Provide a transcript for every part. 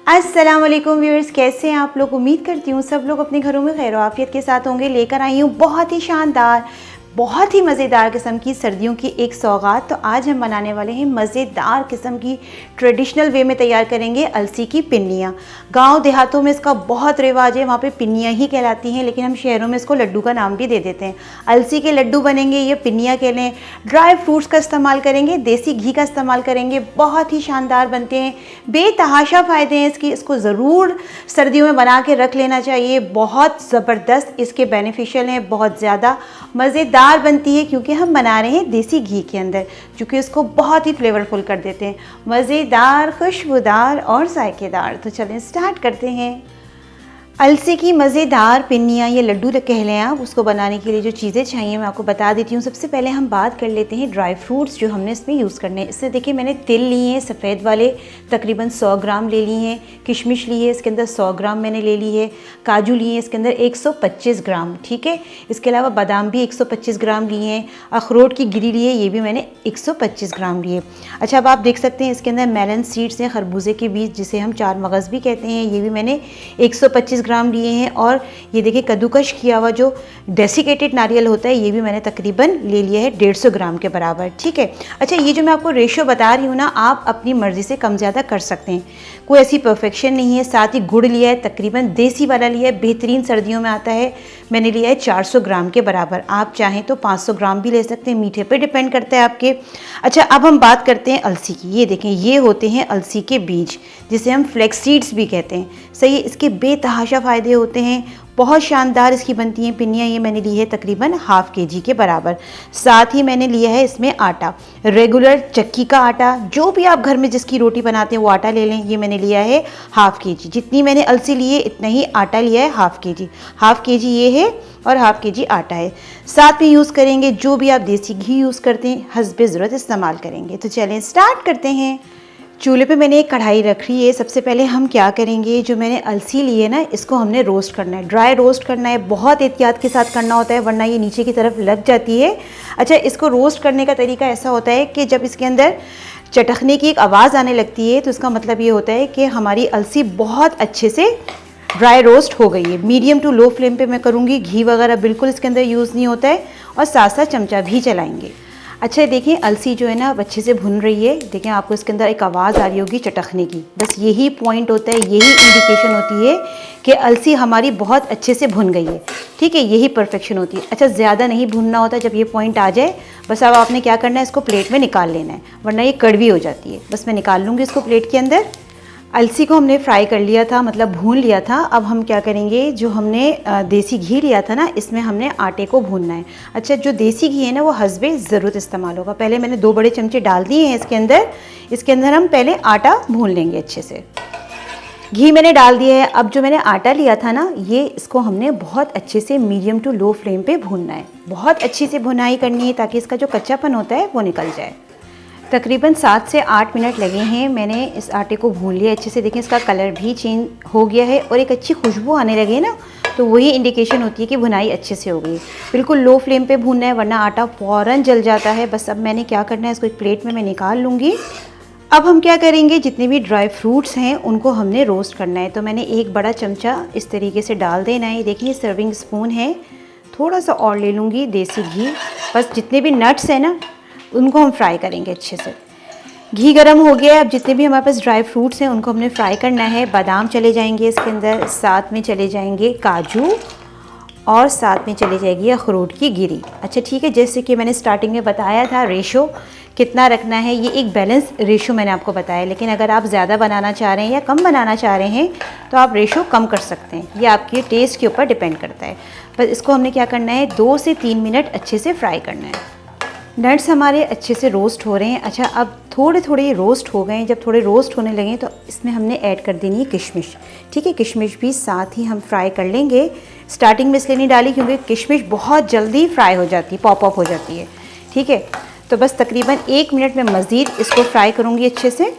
अस्सलाम वालेकुम व्यूअर्स, कैसे हैं आप लोग। उम्मीद करती हूँ सब लोग अपने घरों में खैर आफियत के साथ होंगे। लेकर आई हूँ बहुत ही शानदार, बहुत ही मज़ेदार किस्म की सर्दियों की एक सौगात। तो आज हम बनाने वाले हैं मज़ेदार किस्म की, ट्रेडिशनल वे में तैयार करेंगे अलसी की पिन्नियाँ। गांव देहातों में इसका बहुत रिवाज है, वहाँ पे पिन्नियाँ ही कहलाती हैं, लेकिन हम शहरों में इसको लड्डू का नाम भी दे देते हैं। अलसी के लड्डू बनेंगे, ये पिन्नियाँ कह लें। ड्राई फ्रूट्स का इस्तेमाल करेंगे, देसी घी का इस्तेमाल करेंगे, बहुत ही शानदार बनते हैं। बेतहाशा फ़ायदे हैं इसको ज़रूर सर्दियों में बना के रख लेना चाहिए। बहुत ज़बरदस्त इसके बेनिफिशियल हैं, बहुत ज़्यादा मज़ेदार बनती है, क्योंकि हम बना रहे हैं देसी घी के अंदर, जो कि इसको बहुत ही फ्लेवरफुल कर देते हैं। मज़ेदार, खुशबूदार और जायकेदार। तो चलें स्टार्ट करते हैं। अलसी की मज़ेदार पिन्नियाँ, ये लड्डू कह लें आप, उसको बनाने के लिए जो चीज़ें चाहिए मैं आपको बता देती हूँ। सबसे पहले हम बात कर लेते हैं ड्राई फ्रूट्स जो हमने इसमें यूज़ करने हैं। इससे देखिए मैंने तिल लिए हैं सफ़ेद वाले, तकरीबन 100 ग्राम ले लिए हैं। किशमिश ली है, इसके अंदर 100 ग्राम मैंने ले ली है। काजू लिए हैं, इसके अंदर 125 ग्राम, ठीक है। इसके अलावा बादाम भी 125 ग्राम लिए हैं। अखरोट की गिरी लिए, ये भी मैंने 125 ग्राम लिए। अच्छा, अब आप देख सकते हैं इसके अंदर मेलन सीड्स हैं, खरबूजे के बीज जिसे हम चार मगज़ भी कहते हैं, ये भी मैंने 125 ग्राम लिए हैं। और ये देखिए कद्दूकश किया हुआ जो डेसिकेटेड नारियल होता है, ये भी मैंने तकरीबन ले लिया है 150 ग्राम के बराबर, ठीक है। अच्छा, ये जो मैं आपको रेशो बता रही हूँ ना, आप अपनी मर्ज़ी से कम ज़्यादा कर सकते हैं, कोई ऐसी परफेक्शन नहीं है। साथ ही गुड़ लिया है, तकरीबन देसी वाला लिया है, बेहतरीन सर्दियों में आता है, मैंने लिया है 400 ग्राम के बराबर। आप चाहें तो 500 ग्राम भी ले सकते हैं, मीठे पे डिपेंड करता है आपके। अच्छा, अब हम बात करते हैं अलसी की। ये देखें, ये होते हैं अलसी के बीज, जिसे हम फ्लैक्स सीड्स भी कहते हैं। सही है, इसके बेतहाशा फ़ायदे होते हैं, बहुत शानदार इसकी बनती हैं पिन्नियाँ। ये मैंने ली है तकरीबन ½ kg के बराबर। साथ ही मैंने लिया है इसमें आटा, रेगुलर चक्की का आटा, जो भी आप घर में जिसकी रोटी बनाते हैं वो आटा ले लें। ये मैंने लिया है ½ kg, जितनी मैंने अलसी ली है इतना ही आटा लिया है, ½ kg ये है और ½ kg आटा है। साथ में यूज़ करेंगे जो भी आप देसी घी यूज़ करते हैं, हस्बे ज़रूरत इस्तेमाल करेंगे। तो चलें स्टार्ट करते हैं। चूल्हे पे मैंने एक कढ़ाई रख ली है। सबसे पहले हम क्या करेंगे, जो मैंने अलसी ली है ना, इसको हमने रोस्ट करना है, ड्राई रोस्ट करना है। बहुत एहतियात के साथ करना होता है, वरना ये नीचे की तरफ लग जाती है। अच्छा, इसको रोस्ट करने का तरीका ऐसा होता है कि जब इसके अंदर चटकने की एक आवाज़ आने लगती है, तो इसका मतलब ये होता है कि हमारी अलसी बहुत अच्छे से ड्राई रोस्ट हो गई है। मीडियम टू लो फ्लेम पे मैं करूँगी, घी वगैरह बिल्कुल इसके अंदर यूज़ नहीं होता है, और साथ साथ चमचा भी चलाएँगे। अच्छा, देखिए अलसी जो है ना अब अच्छे से भुन रही है। देखें, आपको इसके अंदर एक आवाज़ आ रही होगी चटकने की, बस यही पॉइंट होता है, यही इंडिकेशन होती है कि अलसी हमारी बहुत अच्छे से भुन गई है, ठीक है। यही परफेक्शन होती है। अच्छा, ज़्यादा नहीं भुनना होता, जब ये पॉइंट आ जाए बस अब आपने क्या करना है, इसको प्लेट में निकाल लेना है, वरना ये कड़वी हो जाती है। बस मैं निकाल लूँगी इसको प्लेट के अंदर। अलसी को हमने फ्राई कर लिया था, मतलब भून लिया था। अब हम क्या करेंगे, जो हमने देसी घी लिया था ना, इसमें हमने आटे को भूनना है। अच्छा, जो देसी घी है ना वो हस्बे ज़रूरत इस्तेमाल होगा। पहले मैंने 2 बड़े चमचे डाल दिए हैं इसके अंदर। इसके अंदर हम पहले आटा भून लेंगे अच्छे से। घी मैंने डाल दिया है। अब जो मैंने आटा लिया था ना, ये इसको हमने बहुत अच्छे से मीडियम टू लो फ्लेम पे भूनना है। बहुत अच्छी से भुनाई करनी है ताकि इसका जो कच्चापन होता है वो निकल जाए। तकरीबन 7 से 8 मिनट लगे हैं, मैंने इस आटे को भून लिया अच्छे से। देखें, इसका कलर भी चेंज हो गया है और एक अच्छी खुशबू आने लगी है ना, तो वही इंडिकेशन होती है कि भुनाई अच्छे से हो गई। बिल्कुल लो फ्लेम पे भूनना है, वरना आटा फ़ौरन जल जाता है। बस अब मैंने क्या करना है, इसको एक प्लेट में मैं निकाल लूँगी। अब हम क्या करेंगे, जितने भी ड्राई फ्रूट्स हैं उनको हमने रोस्ट करना है। तो मैंने एक बड़ा चमचा इस तरीके से डाल देना है। देखिए, सर्विंग स्पून है, थोड़ा सा और ले लूँगी देसी घी। बस जितने भी नट्स हैं ना, उनको हम फ्राई करेंगे अच्छे से। घी गरम हो गया है। अब जितने भी हमारे पास ड्राई फ्रूट्स हैं उनको हमने फ्राई करना है। बादाम चले जाएंगे इसके अंदर, साथ में चले जाएंगे काजू, और साथ में चले जाएगी अखरोट की गिरी। अच्छा, ठीक है, जैसे कि मैंने स्टार्टिंग में बताया था रेशो कितना रखना है, ये एक बैलेंस रेशो मैंने आपको बताया। लेकिन अगर आप ज़्यादा बनाना चाह रहे हैं या कम बनाना चाह रहे हैं तो आप रेशो कम कर सकते हैं, ये आपके टेस्ट के ऊपर डिपेंड करता है। बस इसको हमने क्या करना है, 2 से 3 मिनट अच्छे से फ्राई करना है। नट्स हमारे अच्छे से रोस्ट हो रहे हैं। अच्छा, अब थोड़े थोड़े रोस्ट हो गए हैं। जब थोड़े रोस्ट होने लगे तो इसमें हमने ऐड कर देनी है किशमिश, ठीक है। किशमिश भी साथ ही हम फ्राई कर लेंगे। स्टार्टिंग में इसलिए नहीं डाली क्योंकि किशमिश बहुत जल्दी फ्राई हो जाती है, पॉप अप हो जाती है, ठीक है। तो बस तकरीबन 1 मिनट में मज़ीद इसको फ्राई करूँगी अच्छे से।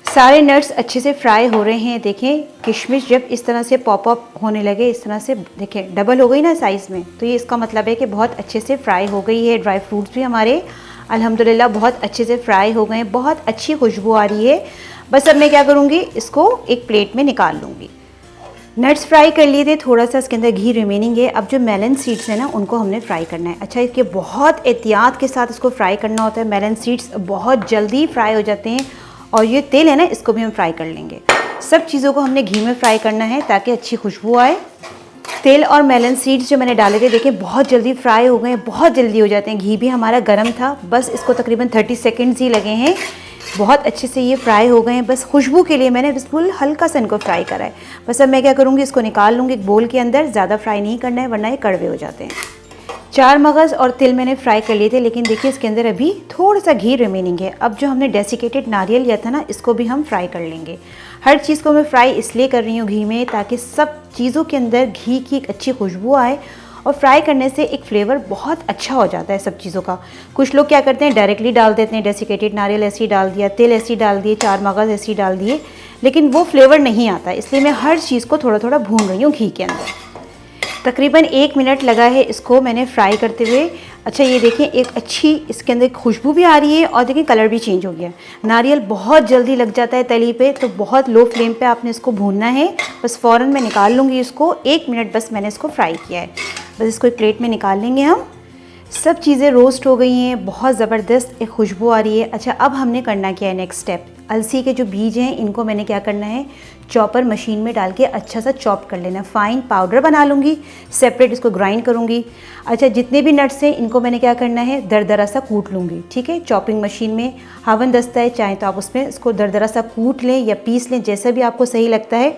सारे नट्स अच्छे से फ्राई हो रहे हैं। देखें, किशमिश जब इस तरह से पॉप अप होने लगे, इस तरह से देखें डबल हो गई ना साइज़ में, तो ये इसका मतलब है कि बहुत अच्छे से फ्राई हो गई है। ड्राई फ्रूट्स भी हमारे अल्हम्दुलिल्लाह बहुत अच्छे से फ्राई हो गए हैं, बहुत अच्छी खुशबू आ रही है। बस अब मैं क्या करूँगी, इसको एक प्लेट में निकाल लूँगी। नट्स फ्राई कर लिए थे, थोड़ा सा इसके अंदर घी रिमेनिंग है। अब जो मेलन सीड्स हैं ना, उनको हमने फ्राई करना है। अच्छा, इसके बहुत एहतियात के साथ इसको फ्राई करना होता है। मेलन सीड्स बहुत जल्दी फ्राई हो जाते हैं और ये तेल है ना, इसको भी हम फ्राई कर लेंगे। सब चीज़ों को हमने घी में फ्राई करना है ताकि अच्छी खुशबू आए। तेल और मेलन सीड्स जो मैंने डाले थे, देखिए बहुत जल्दी फ्राई हो गए हैं, बहुत जल्दी हो जाते हैं। घी भी हमारा गर्म था, बस इसको तकरीबन 30 सेकेंड्स ही लगे हैं। बहुत अच्छे से ये फ्राई हो गए हैं। बस खुशबू के लिए मैंने बिल्कुल हल्का सा इनको फ्राई करा है। बस अब मैं क्या करूँगी, इसको निकाल लूँगी एक बोल के अंदर। ज़्यादा फ्राई नहीं करना है वरना ये कड़वे हो जाते हैं। 4 मगज़ और तिल मैंने फ्राई कर लिए थे, लेकिन देखिए इसके अंदर अभी थोड़ा सा घी रिमेनिंग है। अब जो हमने डेसिकेटेड नारियल लिया था ना, इसको भी हम फ्राई कर लेंगे। हर चीज़ को मैं फ्राई इसलिए कर रही हूँ घी में, ताकि सब चीज़ों के अंदर घी की एक अच्छी खुशबू आए। और फ्राई करने से एक फ्लेवर बहुत अच्छा हो जाता है सब चीज़ों का। कुछ लोग क्या करते हैं, डायरेक्टली डाल देते हैं, डेसिकेटेड नारियल ऐसे ही डाल दिया, तिल ऐसे ही डाल दिए, 4 मगज़ ऐसे ही डाल दिए, लेकिन वो फ्लेवर नहीं आता। इसलिए मैं हर चीज़ को थोड़ा थोड़ा भून रही हूँ घी के अंदर। तकरीबन 1 मिनट लगा है इसको मैंने फ्राई करते हुए। अच्छा, ये देखिए एक अच्छी इसके अंदर खुशबू भी आ रही है और देखिए कलर भी चेंज हो गया। नारियल बहुत जल्दी लग जाता है तली पे, तो बहुत लो फ्लेम पे आपने इसको भूनना है। बस फ़ौरन मैं निकाल लूँगी इसको। 1 मिनट बस मैंने इसको फ्राई किया है। बस इसको एक प्लेट में निकाल लेंगे हम। सब चीज़ें रोस्ट हो गई हैं, बहुत ज़बरदस्त एक खुशबू आ रही है। अच्छा, अब हमने करना क्या है, नेक्स्ट स्टेप, अलसी के जो बीज हैं इनको मैंने क्या करना है, चॉपर मशीन में डाल के अच्छा सा चॉप कर लेना। फाइन पाउडर बना लूँगी, सेपरेट इसको ग्राइंड करूँगी। अच्छा, जितने भी नट्स हैं इनको मैंने क्या करना है, दरदरा सा कूट लूँगी। ठीक है, चॉपिंग मशीन में हावन दस्ता है, चाहे तो आप उसमें इसको दरदरा सा कूट लें या पीस लें, जैसा भी आपको सही लगता है।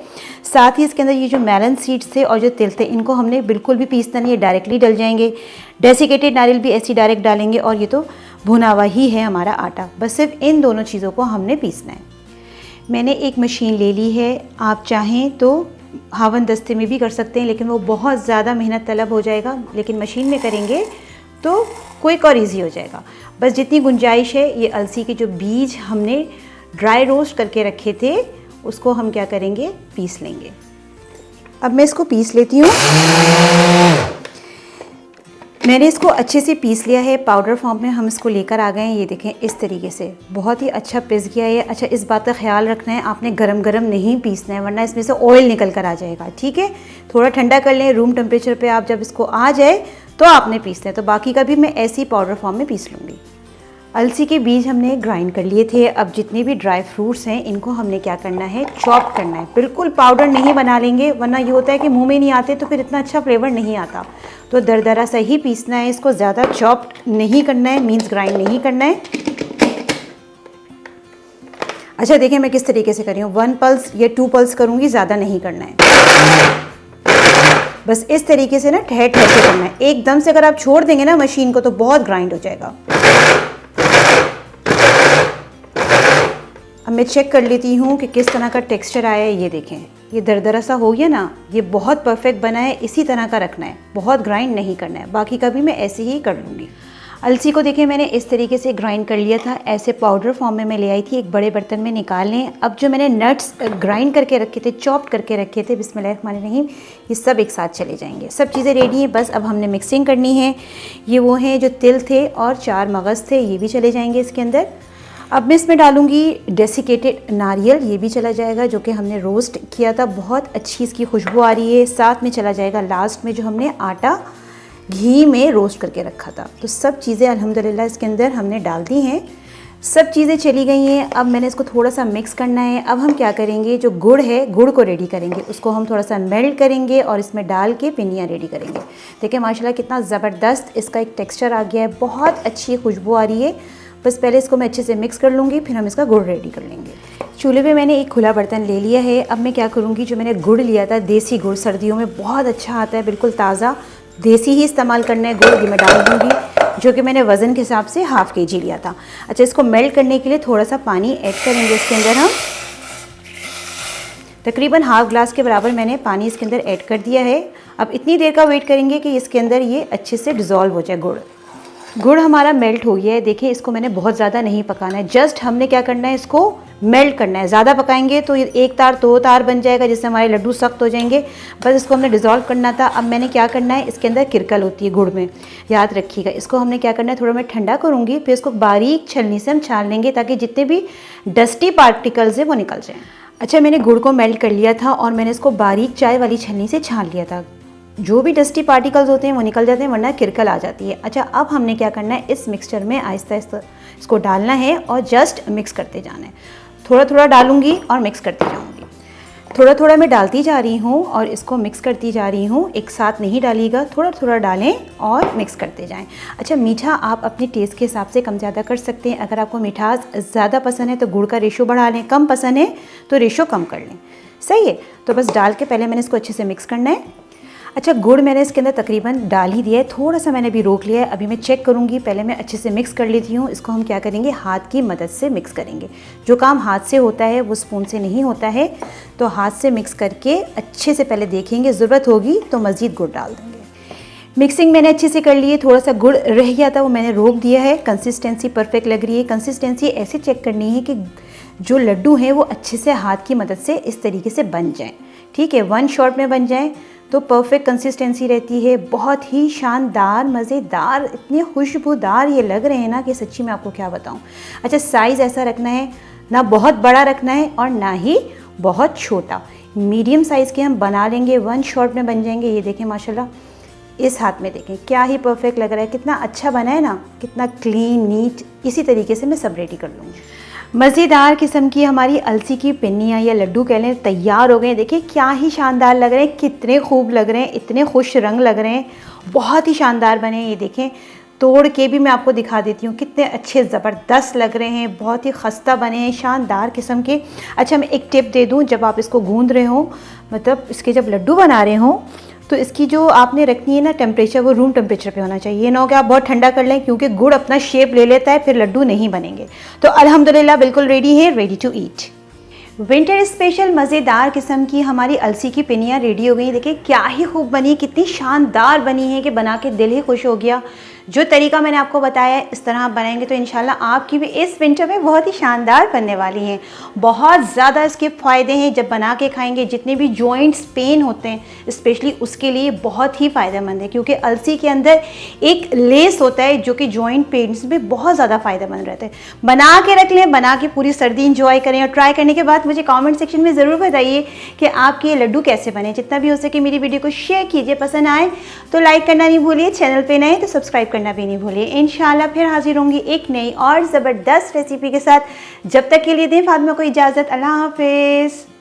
साथ ही इसके अंदर ये जो मेलन सीड्स थे और जो तिल थे, इनको हमने बिल्कुल भी पीसना नहीं है, डायरेक्टली डल जाएंगे। डेसिकेटेड नारियल भी ऐसे डायरेक्ट डालेंगे और ये तो भुना हुआ ही है हमारा आटा। बस सिर्फ इन दोनों चीज़ों को हमने पीसना है। मैंने एक मशीन ले ली है, आप चाहें तो हावन दस्ते में भी कर सकते हैं, लेकिन वो बहुत ज़्यादा मेहनत तलब हो जाएगा। लेकिन मशीन में करेंगे तो क्विक और इजी हो जाएगा। बस जितनी गुंजाइश है, ये अलसी के जो बीज हमने ड्राई रोस्ट करके रखे थे, उसको हम क्या करेंगे, पीस लेंगे। अब मैं इसको पीस लेती हूँ। मैंने इसको अच्छे से पीस लिया है, पाउडर फॉर्म में हम इसको लेकर आ गए हैं। ये देखें इस तरीके से बहुत ही अच्छा पिस गया है। अच्छा, इस बात का ख्याल रखना है, आपने गरम गरम नहीं पीसना है, वरना इसमें से ऑयल निकल कर आ जाएगा। ठीक है, थोड़ा ठंडा कर लें, रूम टेम्परेचर पे आप जब इसको आ जाए तो आपने पीसना है। तो बाकी का भी मैं ऐसे ही पाउडर फॉर्म में पीस लूँगी। अलसी के बीज हमने ग्राइंड कर लिए थे। अब जितने भी ड्राई फ्रूट्स हैं इनको हमने क्या करना है, चॉप करना है। बिल्कुल पाउडर नहीं बना लेंगे, वरना ये होता है कि मुंह में नहीं आते तो फिर इतना अच्छा फ्लेवर नहीं आता। तो दरदरा सा ही पीसना है इसको, ज़्यादा चॉप नहीं करना है, मीन्स ग्राइंड नहीं करना है। अच्छा, देखिए मैं किस तरीके से कर रही हूँ, 1 पल्स या 2 पल्स करूँगी, ज़्यादा नहीं करना है। बस इस तरीके से ना ठहर ठहर के करना है। एकदम से अगर आप छोड़ देंगे ना मशीन को तो बहुत ग्राइंड हो जाएगा। अब मैं चेक कर लेती हूँ कि किस तरह का टेक्सचर आया है। ये देखें, ये दरदरा सा हो गया ना, ये बहुत परफेक्ट बना है। इसी तरह का रखना है, बहुत ग्राइंड नहीं करना है। बाकी का भी मैं ऐसे ही कर लूँगी। अलसी को देखें मैंने इस तरीके से ग्राइंड कर लिया था, ऐसे पाउडर फॉर्म में मैं ले आई थी। एक बड़े बर्तन में निकाल लें। अब जो मैंने नट्स ग्राइंड करके रखे थे, चॉप करके रखे थे, बिस्मिल्लाहिर्रहमानिर्रहीम, ये सब एक साथ चले जाएंगे। सब चीज़ें रेडी हैं, बस अब हमने मिक्सिंग करनी है। ये वो हैं जो तिल थे और 4 मगज़ थे, ये भी चले जाएंगे इसके अंदर। अब मैं इसमें डालूंगी डेसिकेटेड नारियल, ये भी चला जाएगा जो कि हमने रोस्ट किया था। बहुत अच्छी इसकी खुशबू आ रही है। साथ में चला जाएगा लास्ट में जो हमने आटा घी में रोस्ट करके रखा था। तो सब चीज़ें अल्हम्दुलिल्लाह इसके अंदर हमने डाल दी हैं। सब चीज़ें चली गई हैं। अब मैंने इसको थोड़ा सा मिक्स करना है। अब हम क्या करेंगे, जो गुड़ है, गुड़ को रेडी करेंगे। उसको हम थोड़ा सा मेल्ट करेंगे और इसमें डाल के पिनियाँ रेडी करेंगे। देखिए माशाल्लाह कितना ज़बरदस्त इसका एक टेक्स्चर आ गया है, बहुत अच्छी खुशबू आ रही है। बस पहले इसको मैं अच्छे से मिक्स कर लूँगी, फिर हम इसका गुड़ रेडी कर लेंगे। चूल्हे पे मैंने एक खुला बर्तन ले लिया है। अब मैं क्या करूँगी, जो मैंने गुड़ लिया था, देसी गुड़, सर्दियों में बहुत अच्छा आता है, बिल्कुल ताज़ा, देसी ही इस्तेमाल करना है गुड़। ये मैं डाल दूँगी, जो कि मैंने वज़न के हिसाब से ½ kg लिया था। अच्छा, इसको मेल्ट करने के लिए थोड़ा सा पानी ऐड करेंगे इसके अंदर हम। तकरीबन ½ ग्लास के बराबर मैंने पानी इसके अंदर ऐड कर दिया है। अब इतनी देर का वेट करेंगे कि इसके अंदर ये अच्छे से डिज़ोल्व हो जाए गुड़। गुड़ हमारा मेल्ट हो गया है। देखिए इसको मैंने बहुत ज़्यादा नहीं पकाना है, जस्ट हमने क्या करना है, इसको मेल्ट करना है। ज़्यादा पकाएंगे तो ये एक तार दो तार बन जाएगा, जिससे हमारे लड्डू सख्त हो जाएंगे। बस इसको हमने डिज़ोल्व करना था। अब मैंने क्या करना है, इसके अंदर किरकल होती है गुड़ में, याद रखिएगा। इसको हमने क्या करना है, थोड़ा मैं ठंडा करूँगी, फिर इसको बारीक छलनी से हम छान लेंगे ताकि जितने भी डस्टी पार्टिकल्स हैं वो निकल जाएँ। अच्छा, मैंने गुड़ को मेल्ट कर लिया था और मैंने इसको बारीक चाय वाली छलनी से छान लिया था। जो भी डस्टी पार्टिकल्स होते हैं वो निकल जाते हैं, वरना किरकल आ जाती है। अच्छा, अब हमने क्या करना है, इस मिक्सचर में आहिस्ता आहिस्ता इसको डालना है और जस्ट मिक्स करते जाना है। थोड़ा थोड़ा डालूंगी और मिक्स करती जाऊंगी। थोड़ा थोड़ा मैं डालती जा रही हूँ और इसको मिक्स करती जा रही हूँ। एक साथ नहीं डालिएगा, थोड़ा थोड़ा डालें और मिक्स करते जाएं। अच्छा, मीठा आप अपने टेस्ट के हिसाब से कम ज़्यादा कर सकते हैं। अगर आपको मिठास ज़्यादा पसंद है तो गुड़ का रेशो बढ़ा लें, कम पसंद है तो रेशो कम कर लें। सही है, तो बस डाल के पहले मैंने इसको अच्छे से मिक्स करना है। अच्छा, गुड़ मैंने इसके अंदर तकरीबन डाल ही दिया है, थोड़ा सा मैंने अभी रोक लिया है। अभी मैं चेक करूँगी, पहले मैं अच्छे से मिक्स कर लेती हूँ। इसको हम क्या करेंगे, हाथ की मदद से मिक्स करेंगे। जो काम हाथ से होता है वो स्पून से नहीं होता है, तो हाथ से मिक्स करके अच्छे से पहले देखेंगे, ज़रूरत होगी तो मज़ीद गुड़ डाल देंगे। मिक्सिंग मैंने अच्छे से कर ली है। थोड़ा सा गुड़ रह गया था वो मैंने रोक दिया है। कंसिस्टेंसी परफेक्ट लग रही है। कंसिस्टेंसी ऐसे चेक करनी है कि जो लड्डू हैं वो अच्छे से हाथ की मदद से इस तरीके से बन जाएँ। ठीक है, वन शॉट में बन जाएँ तो परफेक्ट कंसिस्टेंसी रहती है। बहुत ही शानदार, मज़ेदार, इतने खुशबूदार ये लग रहे हैं ना कि सच्ची मैं आपको क्या बताऊं। अच्छा, साइज़ ऐसा रखना है, ना बहुत बड़ा रखना है और ना ही बहुत छोटा, मीडियम साइज़ के हम बना लेंगे, वन शॉट में बन जाएंगे। ये देखें माशाल्लाह, इस हाथ में देखें क्या ही परफेक्ट लग रहा है, कितना अच्छा बना है ना, कितना क्लीन नीट। इसी तरीके से मैं सब रेडी कर लूँगी। मज़ेदार किस्म की हमारी अलसी की पिन्नियाँ या लड्डू कह लें तैयार हो गए। देखिए क्या ही शानदार लग रहे हैं, कितने खूब लग रहे हैं, इतने खुश रंग लग रहे हैं, बहुत ही शानदार बने हैं। ये देखें, तोड़ के भी मैं आपको दिखा देती हूँ, कितने अच्छे ज़बरदस्त लग रहे हैं, बहुत ही खस्ता बने हैं, शानदार किस्म के। अच्छा, मैं एक टिप दे दूँ, जब आप इसको गूंद रहे हो, मतलब इसके जब लड्डू बना रहे हो, तो इसकी जो आपने रखनी है ना टेम्परेचर, वो रूम टेम्परेचर पे होना चाहिए। ये ना हो कि आप बहुत ठंडा कर लें, क्योंकि गुड़ अपना शेप ले लेता है, फिर लड्डू नहीं बनेंगे। तो अल्हम्दुलिल्लाह बिल्कुल रेडी है, ready to eat. Winter special मज़ेदार किस्म की हमारी अलसी की पिनियाँ रेडी हो गई। देखिए क्या ही खूब बनी, कितनी शानदार बनी है कि बना के दिल ही खुश हो गया। जो तरीका मैंने आपको बताया है, इस तरह आप बनाएंगे तो इंशाल्लाह आपकी भी इस विंटर में बहुत ही शानदार बनने वाली हैं। बहुत ज़्यादा इसके फ़ायदे हैं, जब बना के खाएंगे जितने भी जॉइंट्स पेन होते हैं स्पेशली उसके लिए बहुत ही फ़ायदेमंद है, क्योंकि अलसी के अंदर एक लेस होता है जो कि जॉइंट पेन्स में बहुत ज़्यादा फ़ायदेमंद रहता है। बना के रख लें, बना के पूरी सर्दी इंजॉय करें और ट्राई करने के बाद मुझे कमेंट सेक्शन में ज़रूर बताइए कि आपके ये लड्डू कैसे बने। जितना भी हो सके मेरी वीडियो को शेयर कीजिए, पसंद आए तो लाइक करना नहीं भूलिए, चैनल पे नए तो सब्सक्राइब करना भी नहीं भूलिए। इंशाल्लाह फिर हाजिर होंगी एक नई और ज़बरदस्त रेसिपी के साथ। जब तक के लिए दें फातिमा को इजाज़त। अल्लाह हाफिज़।